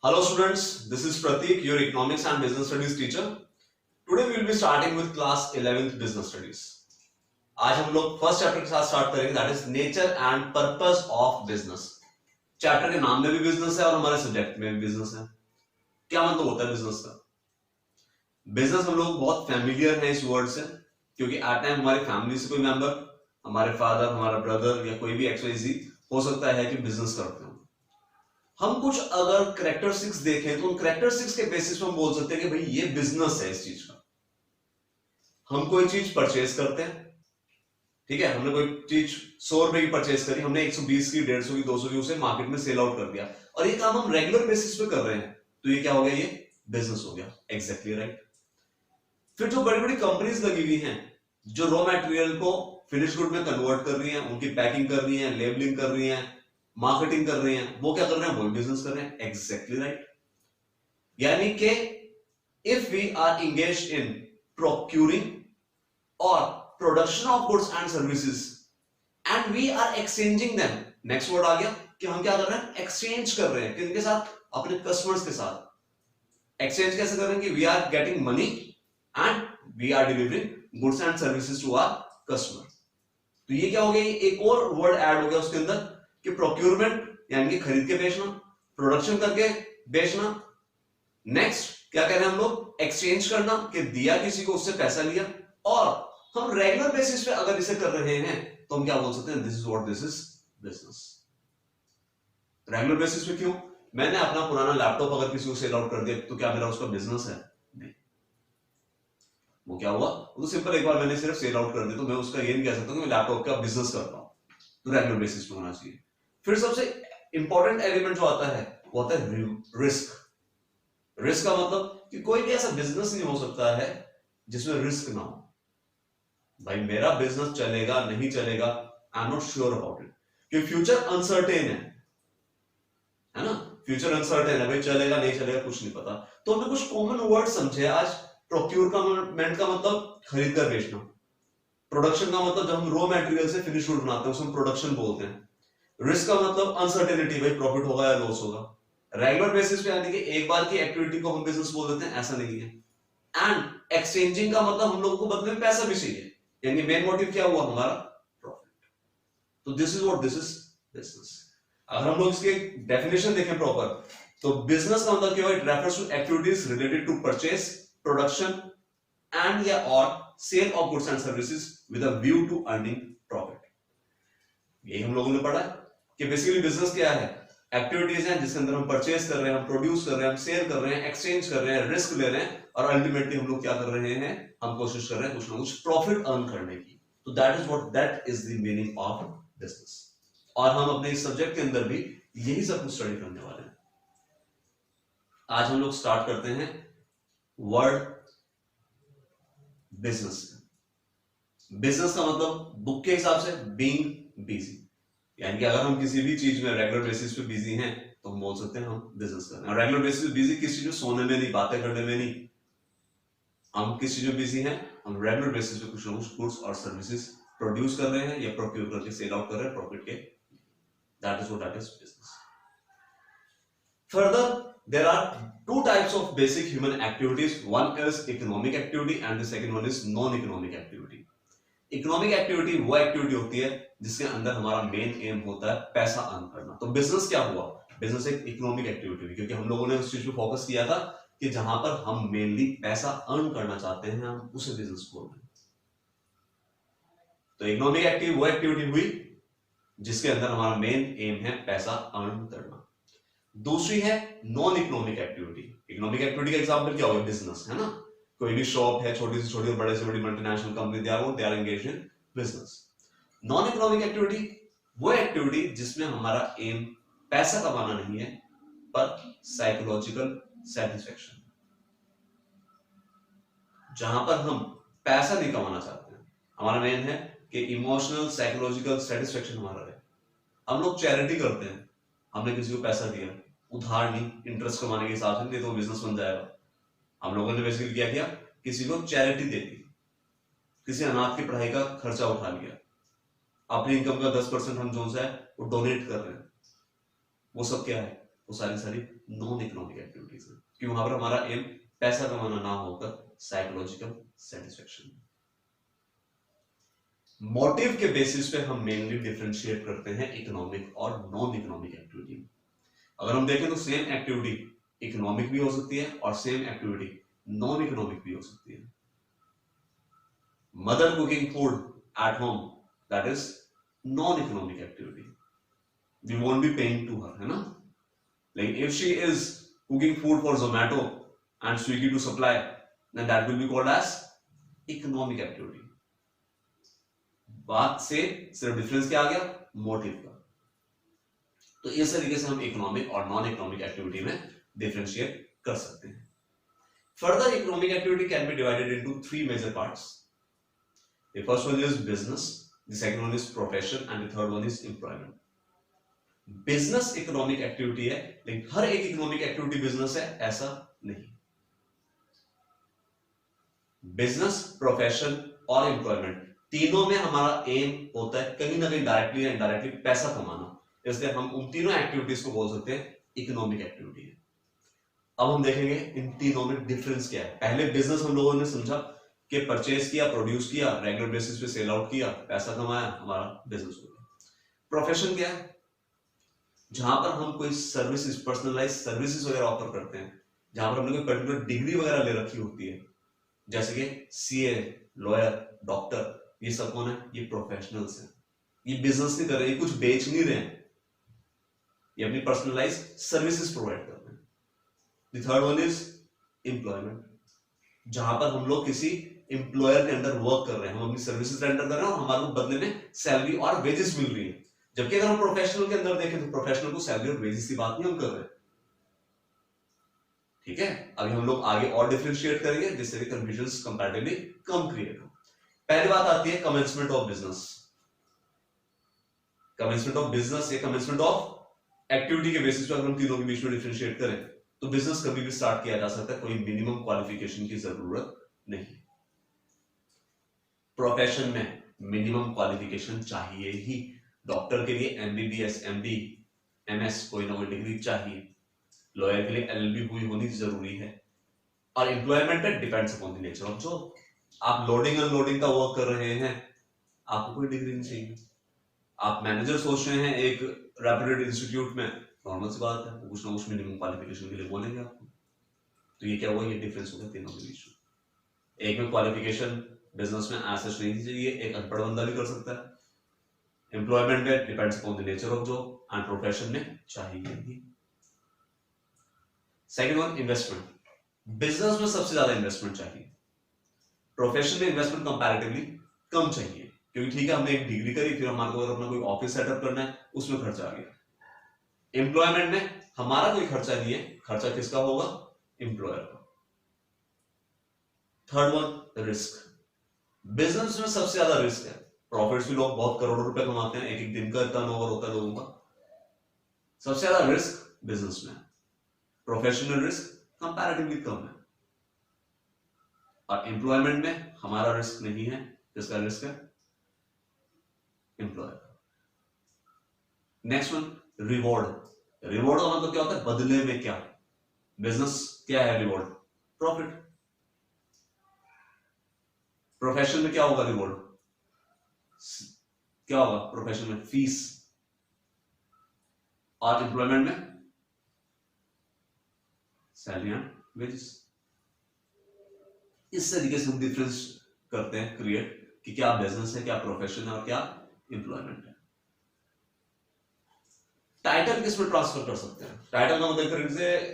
Hello students, this is Pratik, your economics and business studies teacher. Today we will be starting with class 11th business studies. आज हम लोग first chapter के साथ start करेंगे, that is nature and purpose of business. Chapter के नाम में भी बिजनेस है और हमारे सब्जेक्ट में भी बिजनेस है। क्या मतलब होता है बिजनेस का? बिजनेस हम लोग बहुत फैमिलियर हैं इस वर्ड से, क्योंकि एट टाइम हमारी फैमिली से कोई मेंबर, हमारे फादर, हमारा ब्रदर या कोई भी XYZ हो सकता है कि बिजनेस करते हैं। हम कुछ अगर कैरेक्टरिस्टिक्स देखें तो उन कैरेक्टरिस्टिक्स के बेसिस पे हम बोल सकते हैं कि भाई ये बिजनेस है इस चीज का। हम कोई चीज परचेज करते हैं, ठीक है, हमने कोई चीज 100 रुपए की परचेज करी, हमने 120 की, 150 की, 200 की उसे मार्केट में सेल आउट कर दिया और ये काम हम रेगुलर बेसिस पे कर रहे हैं, तो ये क्या हो गया? ये बिजनेस हो गया। Exactly right. फिर जो बड़ी बड़ी कंपनीज लगी हुई हैं जो रॉ मटेरियल को फिनिश गुड में कन्वर्ट कर रही हैं, उनकी पैकिंग कर रही हैं, लेबलिंग कर रही हैं, मार्केटिंग कर रही हैं, वो क्या कर रहे हैं? वो बिजनेस कर रहे हैं। Exactly right. यानी कि if we are engaged in procuring और production of goods and services and we are exchanging them, next word आ गया कि हम क्या कर रहे हैं? एक्सचेंज कर रहे हैं। किनके साथ? अपने कस्टमर्स के साथ। एक्सचेंज कैसे कर रहे हैं? कि we are getting money and we are delivering goods and services to our customer. तो ये क्या हो गया? एक और वर्ड ऐड हो गया उसके अंदर कि प्रोक्यूरमेंट, यानी कि खरीद के बेचना, प्रोडक्शन करके बेचना, नेक्स्ट क्या कह रहे हैं हम लोग? एक्सचेंज करना, कि दिया किसी को, उससे पैसा लिया। और हम रेगुलर बेसिस पे अगर इसे कर रहे हैं तो हम क्या बोल सकते हैं? This is what this is business. Regular basis पे क्यों? मैंने अपना पुराना लैपटॉप अगर किसी को सेल आउट कर दिया तो क्या मेरा उसका बिजनेस है? नहीं। वो क्या हुआ? वो तो सिंपल, एक बार मैंने सिर्फ सेल आउट कर दिया तो मैं उसका ये नहीं कह सकता कि मैं लैपटॉप का बिजनेस करता हूं। तो रेगुलर बेसिस पे होना चाहिए। फिर सबसे इंपॉर्टेंट एलिमेंट जो आता है वो आता है रिस्क। रिस्क का मतलब कि कोई भी ऐसा बिजनेस नहीं हो सकता है जिसमें रिस्क ना हो। भाई मेरा बिजनेस चलेगा नहीं चलेगा, I am not sure about it, क्योंकि फ्यूचर अनसर्टेन है ना? फ्यूचर अनसर्टेन है भाई, चलेगा नहीं चलेगा कुछ नहीं पता। तो हमने कुछ कॉमन वर्ड समझे आज। प्रोक्यूरमेंट का मतलब खरीद कर बेचना, प्रोडक्शन का मतलब जब हम रॉ मटेरियल से फिनिश गुड बनाते हैं उसे हम प्रोडक्शन बोलते हैं। रिस्क का मतलब अनसर्टेनिटी, भाई प्रॉफिट होगा या लॉस होगा। रेगुलर बेसिस पे यानी कि एक बार की एक्टिविटी को हम बिजनेस बोल देते हैं, ऐसा नहीं है। एंड एक्सचेंजिंग का मतलब हम लोगों को बदले में पैसा भी चाहिए, यानी मेन मोटिव क्या हुआ? हमारा प्रॉफिट। तो this is what this is business. अगर हम लोग इसके डेफिनेशन देखें प्रॉपर, तो बिजनेस का मतलब क्या हुआ? It refers to activities related to purchase, production and या और sale of goods and services with a view to earning profit. यही हम लोगों ने पढ़ा है कि बेसिकली बिजनेस क्या है? एक्टिविटीज हैं जिसके अंदर हम परचेज कर रहे हैं, हम प्रोड्यूस कर रहे हैं, हम सेल कर रहे हैं, एक्सचेंज कर रहे हैं, रिस्क ले रहे हैं और अल्टीमेटली हम लोग क्या कर रहे हैं? हम कोशिश कर रहे हैं कुछ ना कुछ प्रॉफिट अर्न करने की। तो that is the meaning of business. और हम अपने इस सब्जेक्ट के अंदर भी यही सब कुछ स्टडी करने वाले हैं। आज हम लोग स्टार्ट करते हैं वर्ड बिजनेस। बिजनेस का मतलब बुक के हिसाब से बीइंग बिजी, यानी कि अगर हम किसी भी चीज में रेगुलर बेसिस पे बिजी हैं तो हम बोल सकते हैं हम बिजनेस कर रहे हैं। रेगुलर बेसिस पे बिजी किस चीज में? सोने में नहीं, बातें करने में नहीं। हम किस चीज में बिजी हैं? हम रेगुलर बेसिस पे कुछ ना कुछ गुड्स और सर्विसेज प्रोड्यूस कर रहे हैं या प्रोक्योर करके सेल आउट कर रहे हैं प्रॉफिट के। That is what that is business. Further, there are two types of basic human activities. One is economic activity and the second one is non-economic activity. Economic activity वो activity होती है जिसके अंदर हमारा मेन एम होता है पैसा earn करना। तो बिजनेस क्या हुआ? बिजनेस एक इकोनॉमिक एक्टिविटी हुई, क्योंकि हम लोगों ने उस चीज पे फोकस किया था कि जहां पर हम मेनली पैसा अर्न करना चाहते हैं, हम उसे बिजनेस बोल रहे हैं। तो इकोनॉमिक एक्टिविटी वो एक्टिविटी हुई जिसके अंदर हमारा मेन एम है पैसा अर्न करना। दूसरी है non economic activity. Economic activity का एग्जांपल क्या होगा? बिजनेस है ना? कोई भी शॉप है, छोटी से छोटी और बड़े से बड़ी multinational company, they are engaged in business. Non economic activity वो एक्टिविटी जिसमें हमारा एम पैसा कमाना नहीं है पर साइकोलॉजिकल सेटिस्फेक्शन, जहां पर हम पैसा नहीं कमाना चाहते हैं, हमारा मेन है कि इमोशनल साइकोलॉजिकल सेटिस्फेक्शन हमारा है। हम लोग चैरिटी करते हैं, हमने किसी को पैसा दिया, उधार नहीं, इंटरेस्ट कमाने के हिसाब से, नहीं तो बिजनेस बन जाएगा। हम लोगों ने बेसिकली क्या किया? किसी को चैरिटी दे दी, किसी अनाथ की पढ़ाई का खर्चा उठा लिया, अपनी इनकम का 10% हम जो है वो डोनेट कर रहे हैं। वो सब क्या है? वो सारी नॉन इकोनॉमिक एक्टिविटीज है, क्योंकि वहां पर हमारा एम पैसा कमाना ना होकर साइकोलॉजिकल सेटिस्फेक्शन। मोटिव के बेसिस पे हम मेनली डिफरेंशिएट करते हैं इकोनॉमिक और नॉन इकोनॉमिक एक्टिविटी। अगर हम देखें तो सेम एक्टिविटी इकोनॉमिक भी हो सकती है और सेम एक्टिविटी नॉन इकोनॉमिक भी हो सकती है। Mother cooking food at home, that is non economic activity, we won't be paying to her, है ना। लेकिन if she is cooking food for Zomato and Swiggy to supply, then that will be called as economic activity. बात से सिर्फ difference क्या आ गया, motive का। तो इस तरीके से हम इकोनॉमिक और नॉन इकोनॉमिक एक्टिविटी में डिफरेंशिएट कर सकते हैं। Further economic activity can be divided into 3 major parts. The first one is business, the second one is profession and the third one is employment. Business economic activity है, लेकिन हर एक economic activity business है ऐसा नहीं। Business, profession और employment तीनों में हमारा एम होता है कहीं ना कहीं डायरेक्टली या इनडायरेक्टली पैसा कमाना, इसलिए हम उन तीनों एक्टिविटीज को बोल सकते हैं इकोनॉमिक एक्टिविटी है। अब हम देखेंगे इन तीनों में डिफरेंस क्या है। पहले बिजनेस हम लोगों ने समझा कि परचेज किया, प्रोड्यूस किया, रेगुलर बेसिस पे सेल आउट किया, पैसा कमाया, हमारा बिजनेस हो गया। प्रोफेशन क्या है, जहां पर हम कोई सर्विसेज, पर्सनलाइज सर्विसेज वगैरह ऑफर करते हैं, जहां पर हमने कोई पर्टिकुलर डिग्री वगैरह ले रखी होती है, जैसे कि सीए, लॉयर, डॉक्टर, ये सब कौन है, ये प्रोफेशनल्स हैं। ये बिजनेस नहीं कर रहे, ये कुछ बेच नहीं रहे हैं, ये अपनी पर्सनलाइज सर्विसेज प्रोवाइड कर रहे हैं। The third one is employment, जहां पर हम लोग किसी एम्प्लॉयर के अंडर वर्क कर रहे हैं, हम अपनी सर्विसेज रेंडर कर रहे हैं और हमारे को बदले में सैलरी और वेजेस मिल रही है। जबकि अगर हम प्रोफेशनल के अंदर देखें तो प्रोफेशनल को सैलरी और वेजेस की बात नहीं हम कर रहे। ठीक है, अभी हम लोग आगे और डिफरेंशिएट करेंगे जिससे कि कंफ्यूजन कंपैरेटिवली कम क्रिएट हो। पहली बात आती है commencement of business. Commencement of business या कमेंसमेंट ऑफ एक्टिविटी के बेसिस पर हम तीनों के बीच में डिफरेंशिएट करें तो बिजनेस कभी भी स्टार्ट किया जा सकता है, कोई मिनिमम क्वालिफिकेशन की जरूरत नहीं। प्रोफेशन में मिनिमम क्वालिफिकेशन चाहिए ही। डॉक्टर के लिए एमबीबीएस, एमडी, एमएस कोई ना कोई डिग्री चाहिए। लॉयर के लिए एलएलबी हुई होनी जरूरी है। और एम्प्लॉयमेंट पे depends upon the nature of job. आप लोडिंग अनलोडिंग का वर्क कर रहे हैं, आपको कोई डिग्री नहीं चाहिए। आप मैनेजर सोच रहे हैं एक रेप्यूटेड इंस्टीट्यूट में, नॉर्मल सी बात है, कुछ ना कुछ मिनिमम क्वालिफिकेशन के लिए बोलेंगे आपको। तो ये क्या हुआ, ये डिफरेंस हो गया तीनों के बीच में। एक में क्वालिफिकेशन बिजनेस में एसेस नहीं चाहिए, एक अनपढ़ बंदा भी कर सकता है। एम्प्लॉयमेंट में depends upon the nature of job and profession में चाहिए ही। Second one, investment. बिजनेस में सबसे ज्यादा इन्वेस्टमेंट चाहिए, प्रोफेशन में इन्वेस्टमेंट कंपैरेटिवली कम चाहिए, क्योंकि ठीक है हमने एक डिग्री करी, फिर हमारे को अपना कोई ऑफिस सेटअप करना है, उसमें खर्चा आ गया। एम्प्लॉयमेंट में हमारा कोई खर्चा नहीं है, खर्चा किसका होगा, एम्प्लॉयर का। Third one, risk. बिजनेस में सबसे ज्यादा रिस्क है। प्रॉफिट्स भी लोग बहुत करोड़ों रुपए कमाते हैं, एक एक दिन का टर्नओवर होता है लोगों का। सबसे ज्यादा रिस्क बिजनेस में। प्रोफेशनल रिस्क कंपैरेटिवली कम है। और एम्प्लॉयमेंट में हमारा रिस्क नहीं है, किसका रिस्क है, एम्प्लॉयर का। Next one, reward. रिवॉर्ड का मतलब क्या होता है, बदले में क्या। बिजनेस क्या है रिवॉर्ड, प्रॉफिट। प्रोफेशन में क्या होगा रिवॉर्ड, क्या होगा प्रोफेशन में, फीस। और एम्प्लॉयमेंट में सैलरी एंड वेजेस। इस तरीके से हम डिफरेंस करते हैं क्रिएट कि क्या बिजनेस है, क्या प्रोफेशन है और क्या एम्प्लॉयमेंट है। टाइटल किस में ट्रांसफर कर सकते हैं, टाइटल का मतलब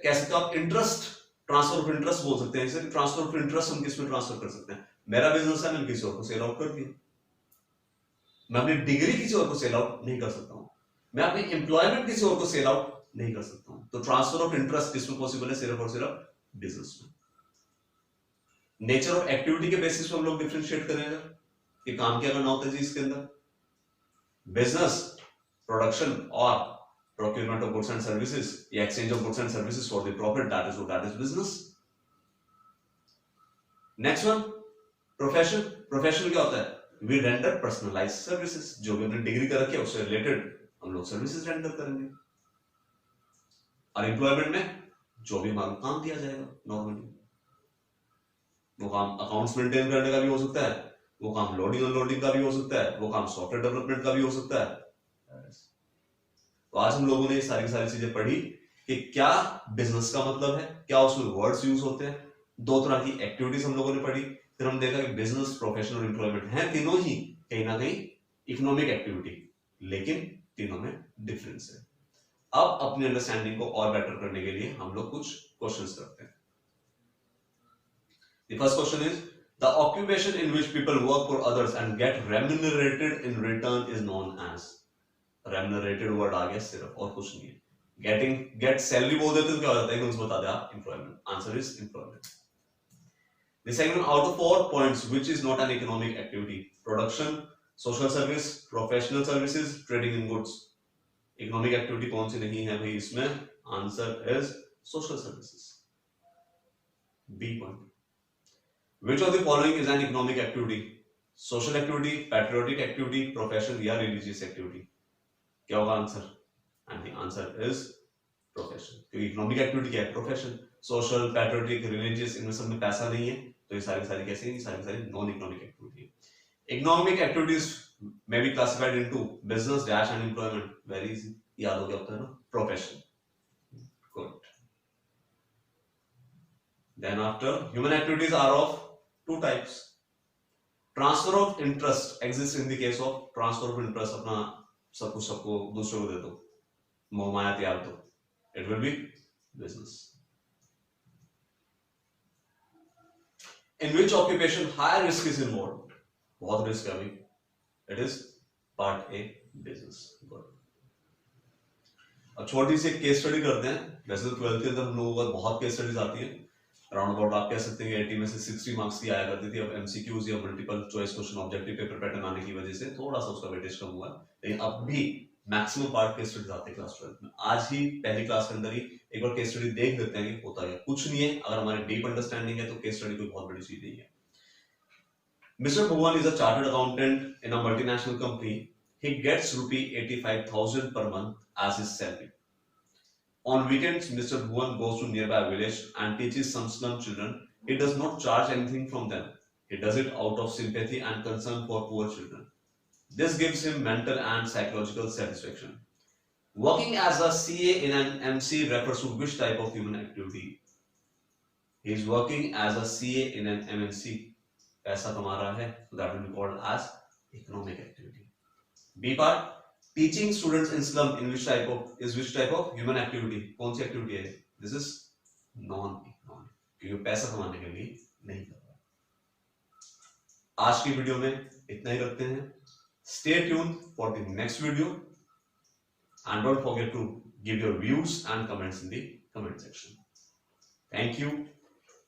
कह सकते हो आप इंटरेस्ट, ट्रांसफर ऑफ इंटरेस्ट बोल सकते हैं। इसे ट्रांसफर ऑफ इंटरेस्ट हम किस में ट्रांसफर कर सकते हैं। मेरा बिजनेस है, मैंने किसी और को सेल आउट कर दिया, मैं अपनी डिग्री किसी और को सेल आउट नहीं कर सकता हूं, मैं अपनी एम्प्लॉयमेंट किसी और को सेल आउट नहीं कर सकता हूं। तो ट्रांसफर ऑफ इंटरेस्ट किसमें पॉसिबल है, सिर्फ और सिर्फ बिजनेस में। नेचर ऑफ एक्टिविटी के बेसिस पे हम लोग डिफरेंशिएट करेंगे कि काम क्या करना होता है जी इसके अंदर। बिजनेस, प्रोडक्शन और procurement of goods and services या exchange of goods and services for the profit, that is business. Next one, profession. Profession क्या होता है, वी रेंडर पर्सनलाइज्ड सर्विसेज। जो भी हमने डिग्री कर रखी है उससे रिलेटेड हम लोग सर्विसेज रेंडर करेंगे। अनएम्प्लॉयमेंट में जो भी काम दिया जाएगा नॉर्मली, वो काम अकाउंट्स मेंटेन करने का भी हो सकता है, वो काम लोडिंग अनलोडिंग का भी हो सकता है, वो काम सॉफ्टवेयर डेवलपमेंट का भी हो सकता है। तो आज हम लोगों ने ये सारी चीजें पढ़ी कि क्या बिजनेस का मतलब है, क्या उसमें वर्ड्स यूज होते हैं, दो तरह की एक्टिविटीज हम लोगों ने पढ़ी। फिर हम देखा कि बिजनेस, प्रोफेशन और एम्प्लॉयमेंट है तीनों ही कहीं ना कहीं इकोनॉमिक एक्टिविटी, लेकिन तीनों में डिफरेंस है। अब अपनी अंडरस्टैंडिंग को और बेटर करने के लिए हम लोग कुछ क्वेश्चंस करते हैं। The first question is, the occupation in which people work for others and get remunerated in return is known as. Remunerated word आ गया सिर्फ, और कुछ नहीं है। Get salary बोल देते तो क्या हो जाता है, एकदम से बता दे आप employment. Answer is employment. The segment out of 4 points, which is not an economic activity: production, social service, professional services, trading in goods. Economic activity कौन सी नहीं है भाई इसमें? Answer is social services. B point. Which of the following is an economic activity? Social activity, patriotic activity, profession या religious activity? क्या होगा answer? And the answer is profession. क्योंकि economic activity क्या है? Profession. Social, patriotic, religious, इनमें सब में पैसा नहीं है, तो ये सारी कैसी हैं? सारी non-economic activity. Economic activities may be classified into business, dash and employment. Very easy. याद हो गया होता है ना? Profession. Good. Then after, human activities are of two types. Transfer of interest exists in the case of transfer of interest. अपना सब कुछ सबको दूसरों को दे दो, मोह माया त्याग दो, it will be business. In which occupation high risk is involved? बहुत रिस्क है अभी. It is part A, business. Good. अब छोटी सी केस स्टडी करते हैं. वैसे तो 12th के अंदर हम लोगों को बहुत केस स्टडीज आती है. अराउंड अबाउट आप कह सकते हैं 80 में से 60 मार्क्स की आया करती थी. अब एमसीक्यूज या multiple choice question objective paper pattern आने की वजह से थोड़ा सा उसका वेटेज कम हुआ, लेकिन अब भी मैक्सिमम पार्ट केस स्टडीज आते हैं क्लास 12 में. आज ही पहली क्लास के अंदर ही एक बार केस स्टडी देख लेते हैं कि होता है कुछ नहीं है. अगर हमारी डीप अंडरस्टैंडिंग है तो केस स्टडी कोई बहुत बड़ी चीज नहीं है. Mr. Bhuvan is a chartered accountant in a multinational company. He gets ₹85,000 per month as his salary. On weekends, Mr. Bhuvan goes to nearby village and teaches some slum children. He does not charge anything from them. He does it out of sympathy and concern for poor children. This gives him mental and psychological satisfaction. Working as a CA in an MC refers to which type of human activity? He is working as a CA in an MNC. पैसा कमा रहा है, so that will be called as economic activity. B part. Teaching students in slum in which type of human activity? कौन सी activity है? This is non-economic, क्योंकि पैसा कमाने के लिए नहीं कर रहा. आज की वीडियो में इतना ही रखते हैं. Stay tuned for the next video and don't forget to give your views and comments in the comment section. Thank you.